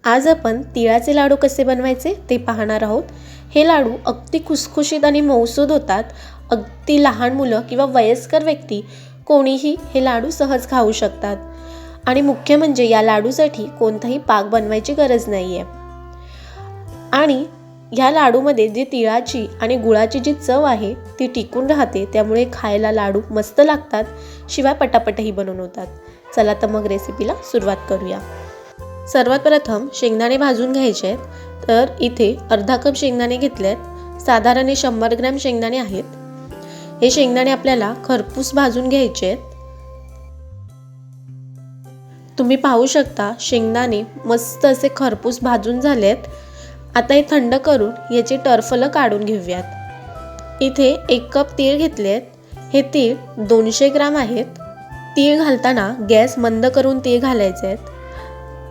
आज आपण तिळाचे लाडू कसे बनवायचे ते पाहणार आहोत। हे लाडू अगदी खुसखुशीत आणि मऊसूद होतात। अगदी लहान मुलं किंवा वयस्कर व्यक्ती कोणीही हे लाडू सहज खाऊ शकतात आणि मुख्य म्हणजे या लाडूसाठी कोणताही पाक बनवायची गरज नाहीये। आणि या लाडूमध्ये जी तिळाची आणि गुळाची जी चव आहे ती टिकून राहते, त्यामुळे खायला लाडू मस्त लागतात, शिवाय पटापटही बनवून होतात। चला तर मग रेसिपीला सुरुवात करूया। सर्वात प्रथम शेंगदाणे भाजून घ्यायचे आहेत। तर इथे अर्धा कप शेंगदाणे घेतलेत। साधारण 100 ग्रॅम शेंगदाणे आहेत। हे शेंगदाणे आपल्याला खरपूस भाजून घ्यायचे आहेत। तुम्ही पाहू शकता शेंगदाणे मस्त असे खरपूस भाजून झालेत। आता हे थंड करून याची टरफलं काढून घेऊयात। इथे 1 कप तीळ घेतलेत। हे तीळ 200 ग्रॅम आहेत। तीळ घालताना गॅस मंद करून तीळ घालायचे आहेत।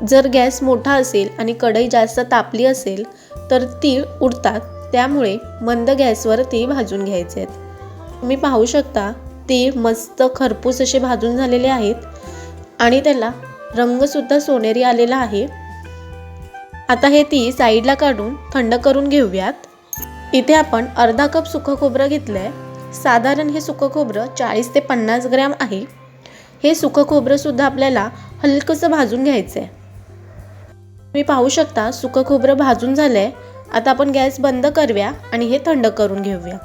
जर गॅस मोठा असेल आणि कढई जास्त तापली असेल तर तीळ उडतात, त्यामुळे मंद गॅसवर तीळ भाजून घ्यायचे आहेत। तुम्ही पाहू शकता तीळ मस्त खरपूस असे भाजून झालेले आहेत आणि त्याला रंग सुद्धा सोनेरी आलेला आहे। आता हे तीळ साईडला काढून थंड करून घेऊयात। इथे आपण अर्धा कप सुकं खोबरं घेतलंय। साधारण हे सुकं खोबरं 40 ते 50 ग्रॅम आहे। हे सुकं खोबरं सुद्धा आपल्याला हलकंसं भाजून घ्यायचं आहे। तुम्ही पाहू शकता सुकं खोबरं भाजून झालंय। आता आपण गॅस बंद करूया आणि हे थंड करून घेऊया।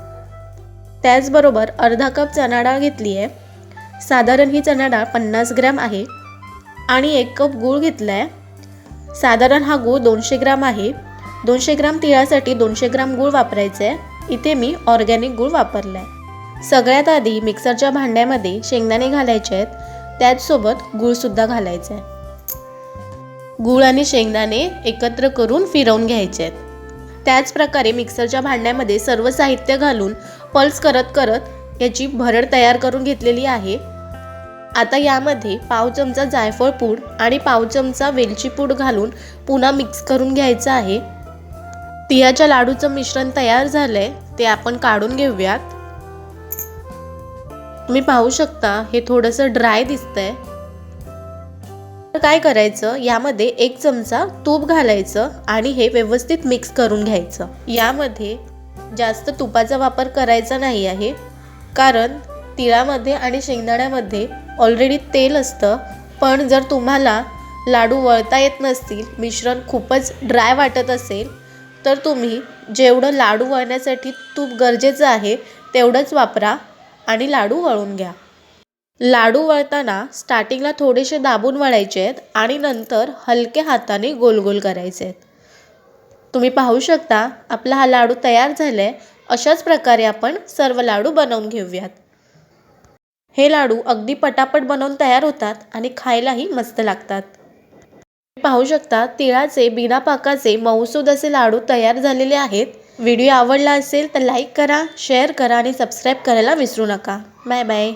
त्याचबरोबर अर्धा कप चणा डाळ घेतली आहे। साधारण ही चणा डाळ 50 ग्रॅम आहे आणि 1 कप गूळ घेतलाय। साधारण हा गूळ 200 ग्रॅम आहे। 200 ग्रॅम तिळासाठी 200 ग्रॅम गूळ वापरायचा आहे। इथे मी ऑर्गॅनिक गूळ वापरलाय। सगळ्यात आधी मिक्सरच्या भांड्यामध्ये शेंगदाणे घालायचे आहेत, त्याचसोबत गूळ सुद्धा घालायचा आहे। गूळ आणि शेंगदाणे एकत्र करून फिरवून घ्यायचे आहेत। त्याच प्रकारे मिक्सरच्या भांड्यामध्ये सर्व साहित्य घालून पल्स करत करत याची भरड तयार करून घेतलेली आहे। आता यामध्ये पाव चमचा जायफळ पूड आणि पाव चमचा वेलची पूड घालून पुन्हा मिक्स करून घ्यायचं आहे। तिळाच्या लाडूचं मिश्रण तयार झालंय, ते आपण काढून घेऊयात। तुम्ही पाहू शकता हे थोडंसं ड्राय दिसतंय। काय करायचं, यामध्ये 1 चमचा तूप घालायचं आणि हे व्यवस्थित मिक्स करून घ्यायचं। यामध्ये जास्त तुपाचा वापर करायचा नाही आहे, कारण तिळामध्ये आणि शेंगदाण्यामध्ये ऑलरेडी तेल असतं। पण जर तुम्हाला लाडू वळता येत नसतील, मिश्रण खूपच ड्राय वाटत असेल, तर तुम्ही जेवढं लाडू वळण्यासाठी तूप गरजेचं आहे तेवढंच वापरा आणि लाडू वळून घ्या। लाडू वळताना स्टार्टिंगला थोडेसे दाबून वळायचे आहेत आणि नंतर हलक्या हाताने गोल गोल करायचे आहेत। तुम्ही पाहू शकता आपला हा लाडू तयार झालाय। अशाच प्रकारे आपण सर्व लाडू बनवून घेऊयात। हे लाडू अगदी पटापट बनवून तयार होतात आणि खायलाही मस्त लागतात। पाहू शकता तिळाचे बिना पाकाचे मऊसूद असे लाडू तयार झालेले आहेत। व्हिडिओ आवडला असेल तर लाईक करा, शेअर करा आणि सबस्क्राईब करायला विसरू नका। Bye bye.